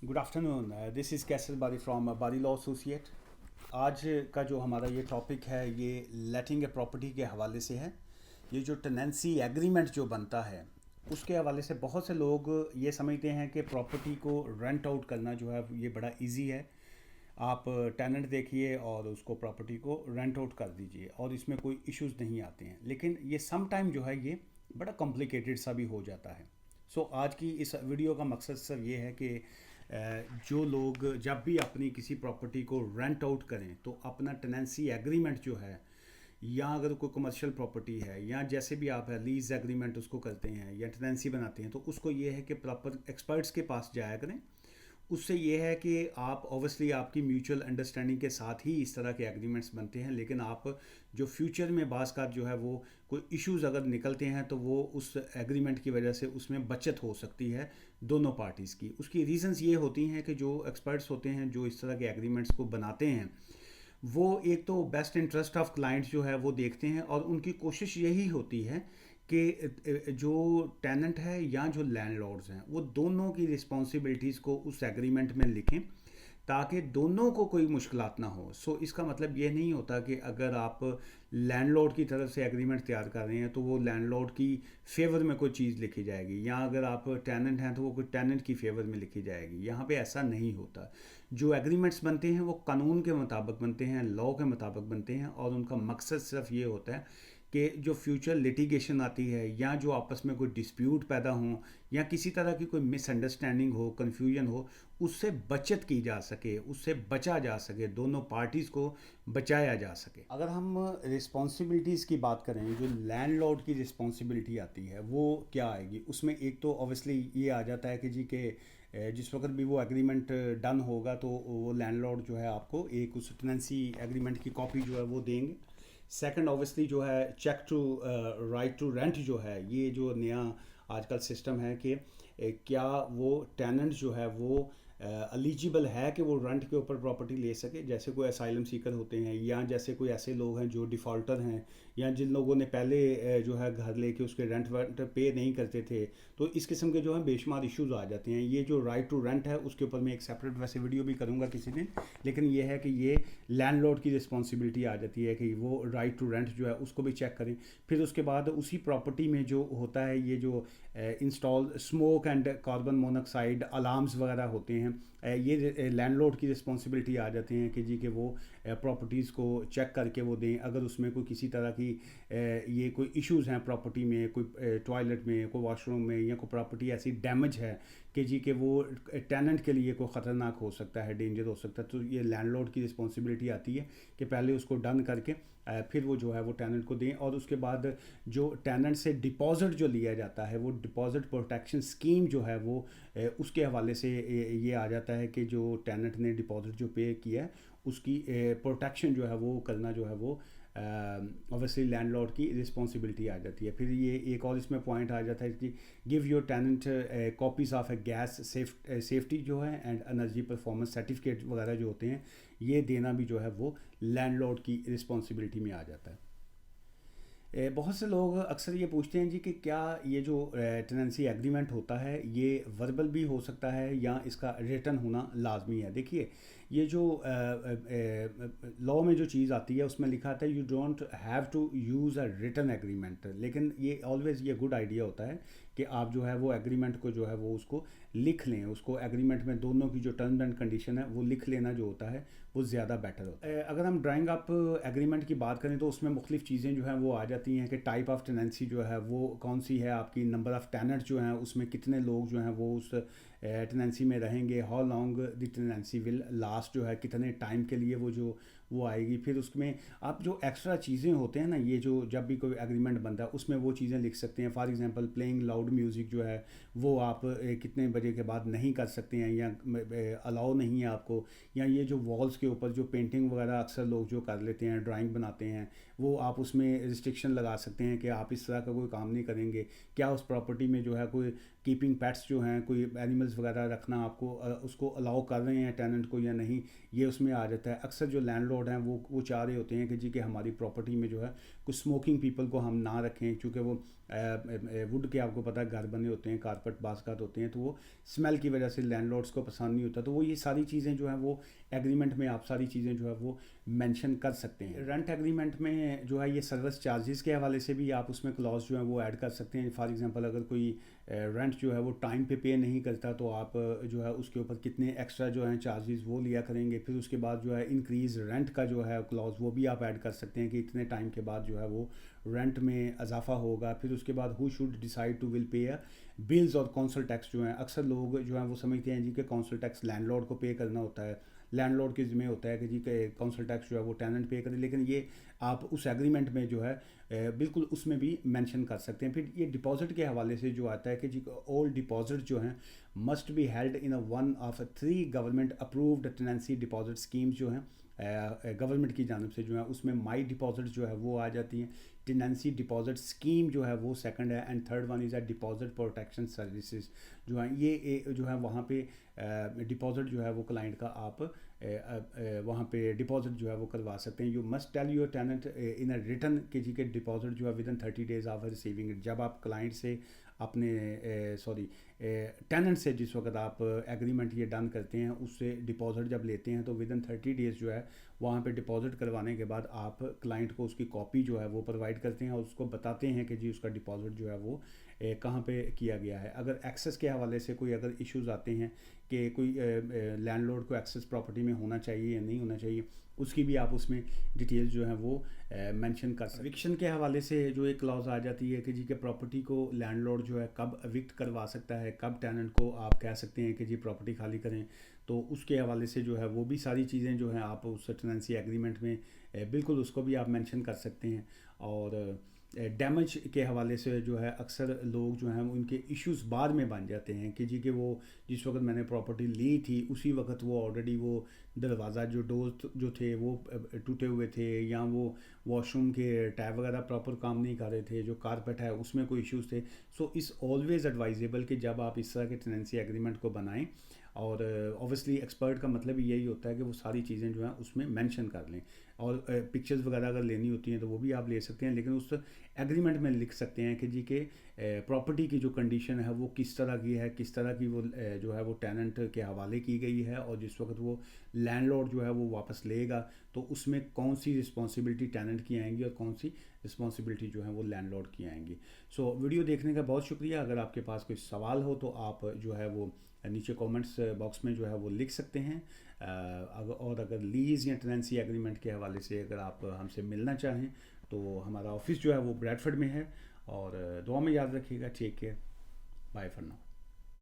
Good afternoon. This is castle बारी from बारी law associate. आज का जो हमारा ये टॉपिक है ये लेटिंग ए प्रॉपर्टी के हवाले से है। ये जो टेनेंसी एग्रीमेंट जो बनता है उसके हवाले से बहुत से लोग ये समझते हैं कि प्रॉपर्टी को रेंट आउट करना जो है ये बड़ा इजी है। आप टेनेंट देखिए और उसको प्रॉपर्टी को रेंट आउट कर दीजिए और इसमें कोई इश्यूज नहीं आते हैं, लेकिन ये सम टाइम जो है ये बड़ा कॉम्प्लिकेटेड सा भी हो जाता है। आज की इस वीडियो का मकसद सिर्फ ये है कि जो लोग जब भी अपनी किसी प्रॉपर्टी को रेंट आउट करें तो अपना टेनेंसी एग्रीमेंट जो है, या अगर कोई कमर्शियल प्रॉपर्टी है या जैसे भी आप है लीज एग्रीमेंट उसको करते हैं या टेनेंसी बनाते हैं, तो उसको ये है कि प्रॉपर एक्सपर्ट्स के पास जाया करें। उससे ये है कि आप ऑब्वियसली आपकी म्यूचुअल अंडरस्टैंडिंग के साथ ही इस तरह के एग्रीमेंट्स बनते हैं, लेकिन आप जो फ्यूचर में बाज़ का जो है वो कोई इश्यूज अगर निकलते हैं तो वो उस एग्रीमेंट की वजह से उसमें बचत हो सकती है दोनों पार्टीज़ की। उसकी रीजंस ये होती हैं कि जो एक्सपर्ट्स होते हैं जो इस तरह के एग्रीमेंट्स को बनाते हैं वो एक तो बेस्ट इंटरेस्ट ऑफ क्लाइंट्स जो है वो देखते हैं, और उनकी कोशिश यही होती है कि जो टेनेंट है या जो लैंडलॉर्ड्स हैं वो दोनों की रिस्पॉन्सिबिलिटीज़ को उस एग्रीमेंट में लिखें ताकि दोनों को कोई मुश्किलात ना हो। इसका मतलब ये नहीं होता कि अगर आप लैंडलॉर्ड की तरफ से एग्रीमेंट तैयार कर रहे हैं तो वो लैंडलॉर्ड की फेवर में कोई चीज़ लिखी जाएगी, या अगर आप टेनेंट हैं तो वो कोई टेनेंट की फेवर में लिखी जाएगी। यहाँ पे ऐसा नहीं होता। जो एग्रीमेंट्स बनते हैं वो कानून के मुताबिक बनते हैं, लॉ के मुताबिक बनते हैं, और उनका मकसद सिर्फ ये होता है कि जो फ्यूचर लिटिगेशन आती है या जो आपस में कोई डिस्प्यूट पैदा हो या किसी तरह की कोई मिसअंडरस्टैंडिंग हो, कन्फ्यूजन हो, उससे बचत की जा सके, उससे बचा जा सके, दोनों पार्टीज़ को बचाया जा सके। अगर हम रिस्पॉन्सिबिलिटीज़ की बात करें, जो लैंडलॉर्ड की रिस्पॉन्सिबिलिटी आती है वो क्या आएगी, उसमें एक तो ऑब्वियसली ये आ जाता है कि जी के जिस वक्त भी वो एग्रीमेंट डन होगा तो वो लैंडलॉर्ड जो है आपको एक उस टेनेंसी एग्रीमेंट की कॉपी जो है वो देंगे। सेकंड ऑब्वियसली जो है check to right to rent जो है, ये जो नया आजकल सिस्टम है कि क्या वो टेनेंट जो है वो एलिजिबल है कि वो रेंट के ऊपर प्रॉपर्टी ले सके, जैसे कोई असाइलम सीकर होते हैं या जैसे कोई ऐसे लोग हैं जो डिफ़ॉल्टर हैं या जिन लोगों ने पहले जो है घर लेके उसके रेंट वेंट पे नहीं करते थे। तो इस किस्म के जो है बेशुमार इश्यूज आ जाते हैं। ये जो राइट टू रेंट है उसके ऊपर मैं एक सेपरेट वैसे वीडियो भी करूँगा किसी दिन, लेकिन ये है कि ये लैंडलॉर्ड की रिस्पॉन्सिबिलिटी आ जाती है कि वो राइट टू रेंट जो है उसको भी चेक करें। फिर उसके बाद उसी प्रॉपर्टी में जो होता है ये जो install smoke and carbon monoxide alarms वगैरह होते हैं, ये लैंडलॉर्ड की रिस्पॉन्सिबिलिटी आ जाती हैं कि जी कि वो प्रॉपर्टीज़ को चेक करके वो दें। अगर उसमें कोई किसी तरह की ये कोई इश्यूज़ हैं प्रॉपर्टी में, कोई टॉयलेट में, कोई वॉशरूम में, या कोई प्रॉपर्टी ऐसी डैमेज है कि जी कि वो टेनेंट के लिए कोई ख़तरनाक हो सकता है, डेंजर हो सकता है, तो ये लैंडलॉर्ड की रिस्पॉन्सिबिलिटी आती है कि पहले उसको डन करके फिर वो जो है वो टेनेंट को दें। और उसके बाद जो टेनेंट से डिपॉजिट जो लिया जाता है वो डिपॉजिट प्रोटेक्शन स्कीम जो है वो उसके हवाले से ये आ जाता है कि जो टेनेंट ने डिपॉजिट जो पे किया है उसकी प्रोटेक्शन जो है वो करना जो है वो ऑब्वियसली लैंडलॉर्ड की रिस्पॉन्सिबिलिटी आ जाती है। फिर ये एक और इसमें पॉइंट आ जाता है कि give your tenant copies of a gas safety जो है एंड एनर्जी परफॉर्मेंस सर्टिफिकेट वगैरह जो होते हैं, ये देना भी जो है वो लैंडलॉर्ड की रिस्पॉन्सिबिलिटी में आ जाता है। बहुत से लोग अक्सर ये पूछते हैं जी कि क्या ये जो टेनेंसी एग्रीमेंट होता है ये वर्बल भी हो सकता है या इसका रिटन होना लाजमी है। देखिए, ये जो लॉ में जो चीज़ आती है उसमें लिखा आता है you don't have to use a written agreement, लेकिन ये ऑलवेज़ ये गुड आइडिया होता है कि आप जो है वो एग्रीमेंट को जो है वो उसको लिख लें। उसको एग्रीमेंट में दोनों की जो टर्म्स एंड कंडीशन है वो लिख लेना जो होता है वो ज़्यादा बेटर होता है। अगर हम ड्राइंग अप एग्रीमेंट की बात करें तो उसमें मुख्तलिफ चीज़ें जो हैं वो आ जाती हैं कि टाइप ऑफ टेनेंसी जो है वो कौन सी है, आपकी नंबर ऑफ़ टेनेंट जो हैं उसमें कितने लोग जो हैं वो उस टेनेंसी में रहेंगे, how long the tenancy will last जो है कितने टाइम के लिए वो आएगी। फिर उसमें आप जो एक्स्ट्रा चीज़ें होते हैं ना, ये जो जब भी कोई एग्रीमेंट बनता है उसमें वो चीज़ें लिख सकते हैं। For example playing loud music जो है वो आप कितने बजे के बाद नहीं कर सकते हैं या अलाउ नहीं है आपको, या ये जो वॉल्स के ऊपर जो पेंटिंग वगैरह अक्सर लोग जो कर लेते हैं, ड्राइंग बनाते हैं, वो आप उसमें रिस्ट्रिक्शन लगा सकते हैं कि आप इस तरह का कोई काम नहीं करेंगे। क्या उस प्रॉपर्टी में जो है कोई कीपिंग पेट्स जो हैं, कोई एनिमल्स वगैरह रखना आपको उसको अलाउ कर रहे हैं टेनेंट को या नहीं, ये उसमें आ जाता है। अक्सर जो लैंडलॉर्ड हैं वो चाह रहे होते हैं कि जी कि हमारी प्रॉपर्टी में जो है कुछ स्मोकिंग पीपल को हम ना रखें, क्योंकि वो वुड के आपको पता है घर बने होते हैं, कारपेट बास्केट होते हैं, तो वो स्मेल की वजह से लैंडलॉर्ड्स को पसंद नहीं होता, तो वो ये सारी चीज़ें जो हैं वो एग्रीमेंट में आप सारी चीज़ें जो है वो मेंशन कर सकते हैं। रेंट एग्रीमेंट में जो है ये सर्विस चार्जेस के हवाले से भी आप उसमें क्लॉज जो है वो ऐड कर सकते हैं। फॉर एग्जांपल अगर कोई रेंट जो है वो टाइम पे नहीं करता, तो आप जो है उसके ऊपर कितने एक्स्ट्रा जो हैं चार्जेस वो लिया करेंगे। फिर उसके बाद जो है इंक्रीज़ रेंट का जो है क्लॉज वो भी आप ऐड कर सकते हैं कि इतने टाइम के बाद जो है वो रेंट में इजाफा होगा। फिर उसके बाद who should decide to will pay bills और काउंसिल टैक्स जो हैं, अक्सर लोग जो हैं वो समझते हैं जी कि काउंसिल टैक्स लैंडलॉर्ड को पे करना होता है, लैंडलॉर्ड के ज़िम्मे होता है कि जी के काउंसिल टैक्स जो है वो टेनेंट पे करे, लेकिन ये आप उस एग्रीमेंट में जो है बिल्कुल उसमें भी मेंशन कर सकते हैं। फिर ये डिपॉजिट के हवाले से जो आता है कि जी ऑल डिपॉजिट जो हैं must be held in one of 3 government approved tenancy deposit schemes जो हैं गवर्नमेंट की जानब से जो है, उसमें माई डिपॉजिट जो है वो आ जाती हैं। टेनेंसी डिपॉजिट स्कीम जो है वो सेकंड है, and third one is a deposit protection services जो है ये जो है वहाँ पे डिपॉजिट जो है वो क्लाइंट का आप वहाँ पे डिपॉजिट जो है वो करवा सकते हैं। You must tell your tenant in a return के जी के डिपॉजिट जो है within 30 days of receiving it. जब आप क्लाइंट से अपने टेनेंट से जिस वक्त आप एग्रीमेंट ये डन करते हैं उससे डिपॉजिट जब लेते हैं तो विद इन 30 डेज़ जो है वहाँ पे डिपॉजिट करवाने के बाद आप क्लाइंट को उसकी कॉपी जो है वो प्रोवाइड करते हैं और उसको बताते हैं कि जी उसका डिपॉजिट जो है वो कहाँ पे किया गया है। अगर एक्सेस के हवाले से कोई अगर इश्यूज़ आते हैं कि कोई लैंडलॉर्ड को एक्सेस प्रॉपर्टी में होना चाहिए या नहीं होना चाहिए, उसकी भी आप उसमें डिटेल्स जो है वो मेंशन कर सकते हैं। एविक्शन के हवाले से जो एक क्लॉज आ जाती है कि जी के प्रॉपर्टी को लैंडलॉर्ड जो है कब एविक्ट करवा सकता है, कब टेनेंट को आप कह सकते हैं कि जी प्रॉपर्टी खाली करें, तो उसके हवाले से जो है वो भी सारी चीज़ें जो हैं आप उस टेनेंसी एग्रीमेंट में बिल्कुल उसको भी आप मेंशन कर सकते हैं। और डैमेज के हवाले से जो है अक्सर लोग जो हैं उनके इश्यूज़ बाद में बन जाते हैं कि जी कि वो जिस वक्त मैंने प्रॉपर्टी ली थी उसी वक्त वो ऑलरेडी वो दरवाज़ा जो डोर जो थे वो टूटे हुए थे, या वो वॉशरूम के टैप वगैरह प्रॉपर काम नहीं कर रहे थे, जो कारपेट है उसमें कोई इश्यूज़ थे। सो इस ऑलवेज़ एडवाइजेबल कि जब आप इस तरह के टेनेंसी एग्रीमेंट को बनाएं, और ऑब्वियसली एक्सपर्ट का मतलब यही होता है कि वो सारी चीज़ें जो हैं उसमें मेंशन कर लें, और पिक्चर्स वगैरह अगर लेनी होती हैं तो वो भी आप ले सकते हैं, लेकिन उस एग्रीमेंट में लिख सकते हैं कि जी के प्रॉपर्टी की जो कंडीशन है वो किस तरह की है, किस तरह की वो जो है वो टेनेंट के हवाले की गई है, और जिस वक्त वो लैंडलॉर्ड जो है वो वापस लेगा तो उसमें कौन सी रिस्पॉन्सिबिलिटी टेनेंट की आएंगी और कौन सी रिस्पॉन्सिबिलिटी जो है वो लैंडलॉर्ड की आएंगी। सो वीडियो देखने का बहुत शुक्रिया। अगर आपके पास कोई सवाल हो तो आप जो है वो नीचे कमेंट्स बॉक्स में जो है वो लिख सकते हैं। और अगर लीज़ या टेनेंसी एग्रीमेंट के हवाले से अगर आप हमसे मिलना चाहें तो हमारा ऑफिस जो है वो ब्रैडफोर्ड में है। और दुआ में याद रखिएगा। Take care, bye for now.